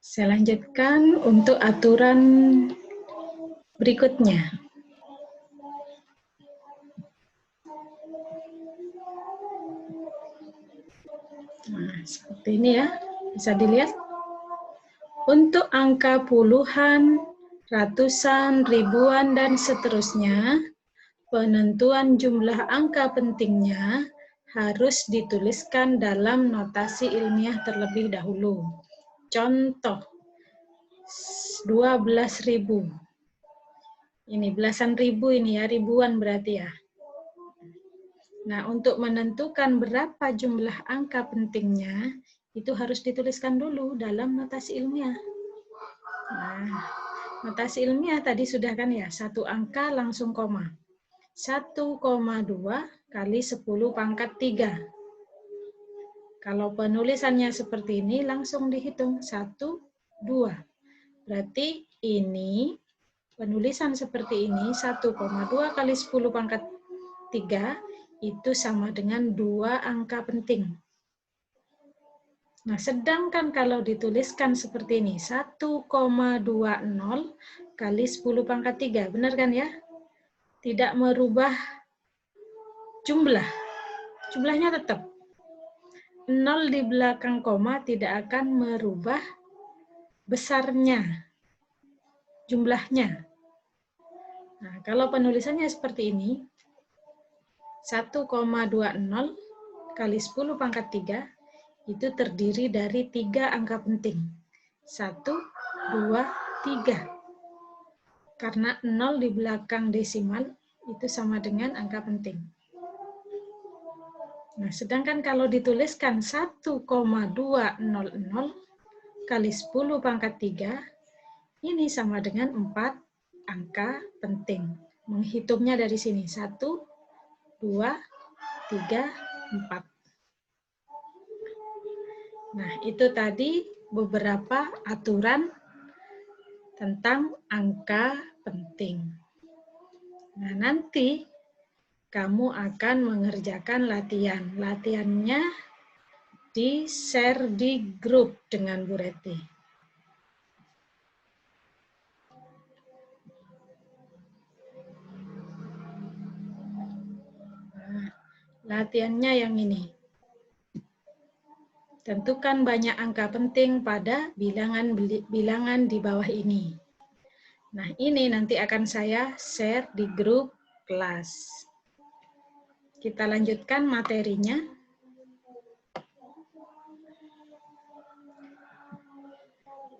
Saya lanjutkan untuk aturan berikutnya. Nah, seperti ini ya, bisa dilihat. Untuk angka puluhan, ratusan, ribuan, dan seterusnya, penentuan jumlah angka pentingnya harus dituliskan dalam notasi ilmiah terlebih dahulu. Contoh, 12.000. Ini belasan ribu ini ya, ribuan berarti ya. Nah, untuk menentukan berapa jumlah angka pentingnya, itu harus dituliskan dulu dalam notasi ilmiah. Nah, notasi ilmiah tadi sudah kan ya, satu angka langsung koma. 1,2 kali 10 pangkat 3. Kalau penulisannya seperti ini, langsung dihitung 1, 2. Berarti ini, penulisan seperti ini, 1,2 kali 10 pangkat 3, itu sama dengan 2 angka penting. Nah, sedangkan kalau dituliskan seperti ini, 1,20 kali 10 pangkat 3, benar kan ya? Tidak merubah jumlah, jumlahnya tetap. 0 di belakang koma tidak akan merubah besarnya, jumlahnya. Nah, kalau penulisannya seperti ini, 1,20 kali 10 pangkat 3 itu terdiri dari 3 angka penting. 1, 2, 3. Karena 0 di belakang desimal itu sama dengan angka penting. Nah, sedangkan kalau dituliskan 1,200 kali 10 pangkat 3, ini sama dengan 4 angka penting. Menghitungnya dari sini, 1, 2, 3, 4. Nah, itu tadi beberapa aturan tentang angka penting. Nah, nanti kamu akan mengerjakan latihan. Latihannya di-share di grup dengan Bu Reti. Nah, latihannya yang ini. Tentukan banyak angka penting pada bilangan di bawah ini. Nah, ini nanti akan saya share di grup kelas. Kita lanjutkan materinya.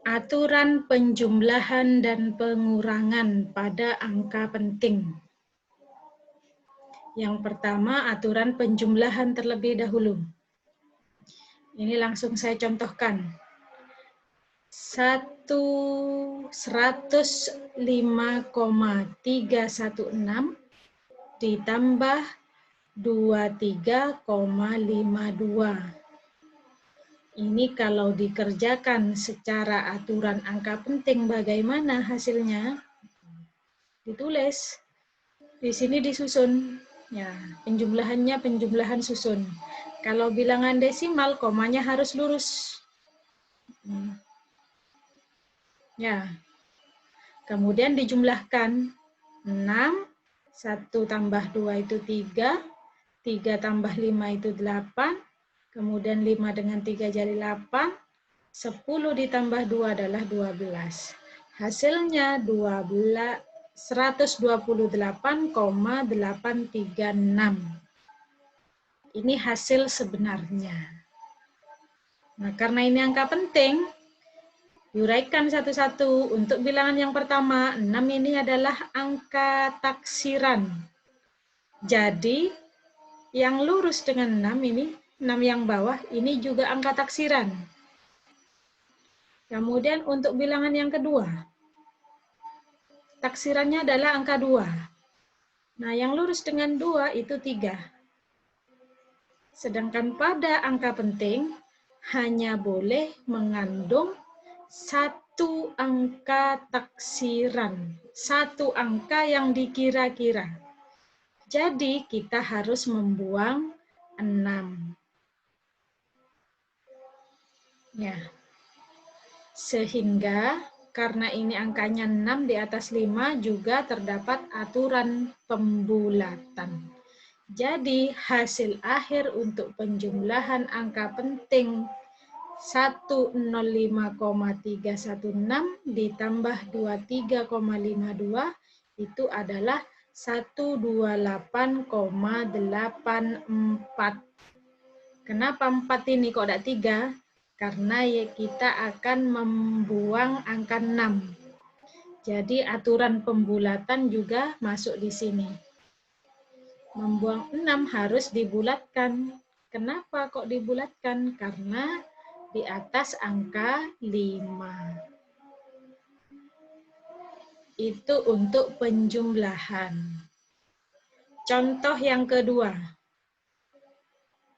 Aturan penjumlahan dan pengurangan pada angka penting. Yang pertama, aturan penjumlahan terlebih dahulu. Ini langsung saya contohkan. 105,316 ditambah 23,52. Ini kalau dikerjakan secara aturan angka penting bagaimana hasilnya? Ditulis. Di sini disusun. Ya, penjumlahannya penjumlahan susun. Kalau bilangan desimal, komanya harus lurus. Ya. Kemudian dijumlahkan. 6, 1 tambah 2 itu 3, 3 tambah 5 itu 8, kemudian 5 dengan 3 jadi 8, 10 ditambah 2 adalah 12. Hasilnya 128,836. Ini hasil sebenarnya. Nah, karena ini angka penting, diuraikan satu-satu. Untuk bilangan yang pertama, 6 ini adalah angka taksiran. Jadi, yang lurus dengan 6 ini, 6 yang bawah, ini juga angka taksiran. Kemudian untuk bilangan yang kedua, taksirannya adalah angka 2. Nah, yang lurus dengan 2 itu 3. Sedangkan pada angka penting, hanya boleh mengandung satu angka taksiran. Satu angka yang dikira-kira. Jadi, kita harus membuang 6. Ya. Sehingga karena ini angkanya 6 di atas 5 juga terdapat aturan pembulatan. Jadi hasil akhir untuk penjumlahan angka penting 105,316 ditambah 23,52 itu adalah 128,84. Kenapa 4 ini kok tidak 3? Karena ya kita akan membuang angka 6. Jadi aturan pembulatan juga masuk di sini. Membuang 6 harus dibulatkan. Kenapa kok dibulatkan? Karena di atas angka 5. Itu untuk penjumlahan. Contoh yang kedua.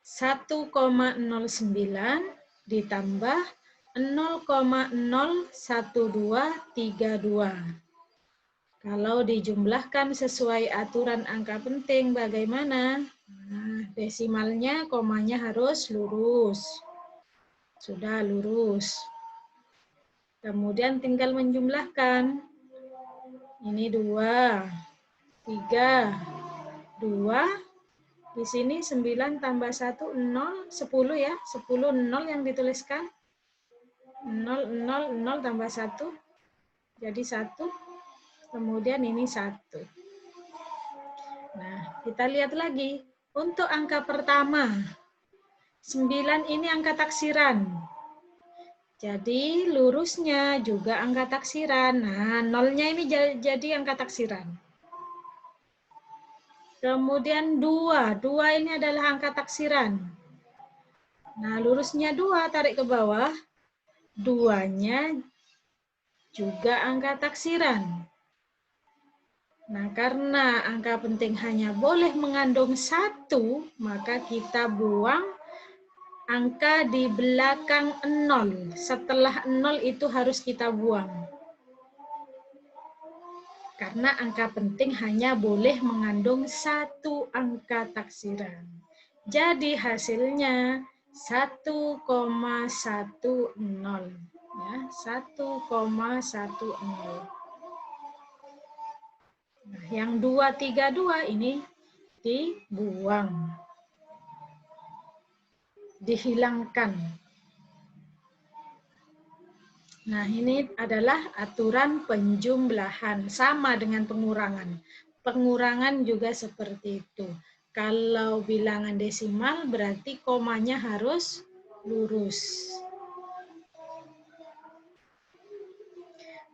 1,09 ditambah 0,01232. Kalau dijumlahkan sesuai aturan angka penting bagaimana? Nah, desimalnya komanya harus lurus. Sudah lurus. Kemudian tinggal menjumlahkan. Ini 2, 3, 2. Di sini 9 tambah 1, 0, 10 ya. 10, 0 yang dituliskan. 0, 0, 0 tambah 1. Jadi 1. Kemudian ini 1. Nah, kita lihat lagi. Untuk angka pertama, 9 ini angka taksiran. Jadi lurusnya juga angka taksiran. Nah, nolnya ini jadi angka taksiran. Kemudian 2. 2 ini adalah angka taksiran. Nah, lurusnya 2, tarik ke bawah. 2-nya juga angka taksiran. Nah, karena angka penting hanya boleh mengandung 1, maka kita buang angka di belakang 0. Setelah 0 itu harus kita buang. Karena angka penting hanya boleh mengandung 1 angka taksiran. Jadi hasilnya 1,10. Ya, 1,10. Nah, yang 232 ini dibuang. Dihilangkan. Nah, ini adalah aturan penjumlahan. Sama dengan pengurangan. Pengurangan juga seperti itu. Kalau bilangan desimal berarti komanya harus lurus.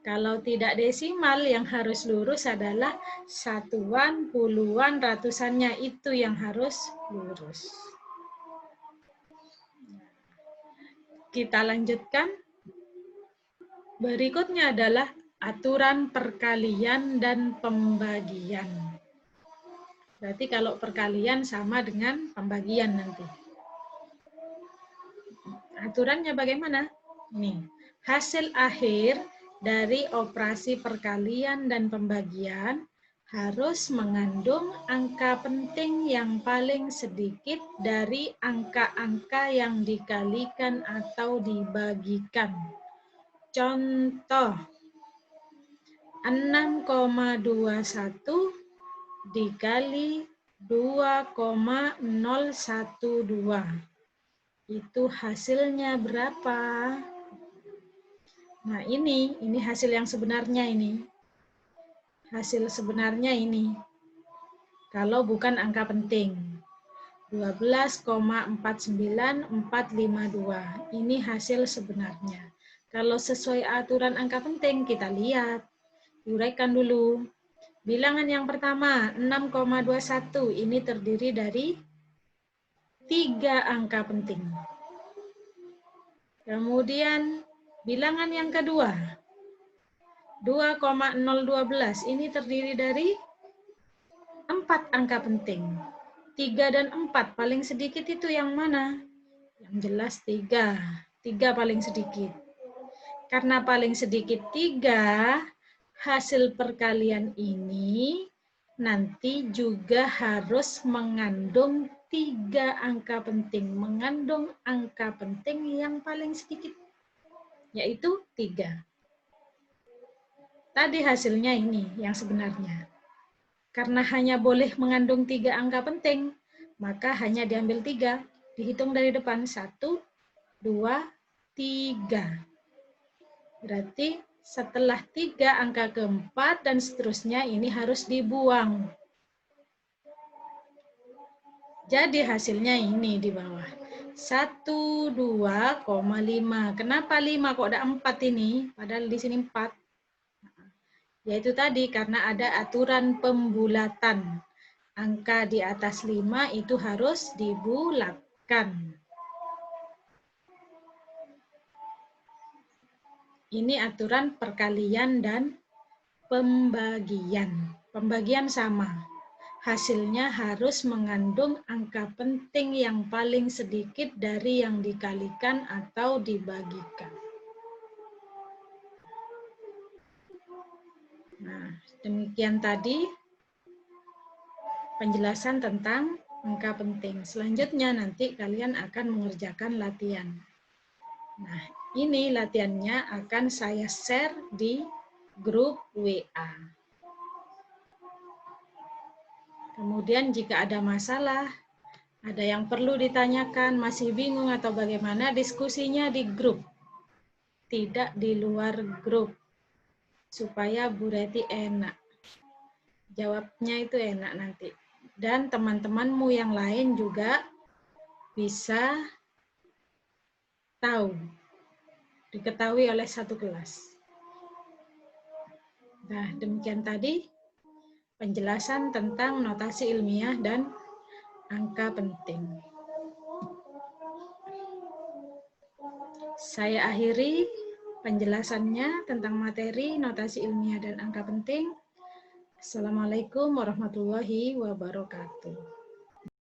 Kalau tidak desimal yang harus lurus adalah satuan, puluhan, ratusannya itu yang harus lurus. Kita lanjutkan. Berikutnya adalah aturan perkalian dan pembagian. Berarti kalau perkalian sama dengan pembagian nanti. Aturannya bagaimana? Nih, hasil akhir dari operasi perkalian dan pembagian harus mengandung angka penting yang paling sedikit dari angka-angka yang dikalikan atau dibagikan. Contoh, 6,21 dikali 2,012. Itu hasilnya berapa? Nah, ini hasil yang sebenarnya ini. Hasil sebenarnya ini. Kalau bukan angka penting. 12,49452. Ini hasil sebenarnya. Kalau sesuai aturan angka penting, kita lihat. Uraikan dulu. Bilangan yang pertama, 6,21. Ini terdiri dari 3 angka penting. Kemudian, bilangan yang kedua, 2,012. Ini terdiri dari 4 angka penting. 3 dan 4, paling sedikit itu yang mana? Yang jelas 3. 3 paling sedikit. Karena paling sedikit 3, hasil perkalian ini nanti juga harus mengandung 3 angka penting. Mengandung angka penting yang paling sedikit. yaitu 3. Tadi hasilnya ini yang sebenarnya. Karena hanya boleh mengandung 3 angka penting, maka hanya diambil 3. Dihitung dari depan, 1, 2, 3. Berarti setelah 3 angka keempat dan seterusnya ini harus dibuang. Jadi hasilnya ini di bawah. 1, 2,5. Kenapa 5 kok ada 4 ini? Padahal di sini 4. Yaitu tadi karena ada aturan pembulatan. Angka di atas 5 itu harus dibulatkan. Ini aturan perkalian dan pembagian. Pembagian sama. Hasilnya harus mengandung angka penting yang paling sedikit dari yang dikalikan atau dibagikan. Nah, demikian tadi penjelasan tentang angka penting. Selanjutnya nanti kalian akan mengerjakan latihan. Nah, ini latihannya akan saya share di grup WA. Kemudian jika ada masalah, ada yang perlu ditanyakan, masih bingung atau bagaimana, diskusinya di grup. Tidak di luar grup. Supaya Bu Reti enak. Jawabnya itu enak nanti. Dan teman-temanmu yang lain juga bisa tahu. Diketahui oleh satu kelas. Nah, demikian tadi penjelasan tentang notasi ilmiah dan angka penting. Saya akhiri penjelasannya tentang materi notasi ilmiah dan angka penting. Assalamualaikum warahmatullahi wabarakatuh.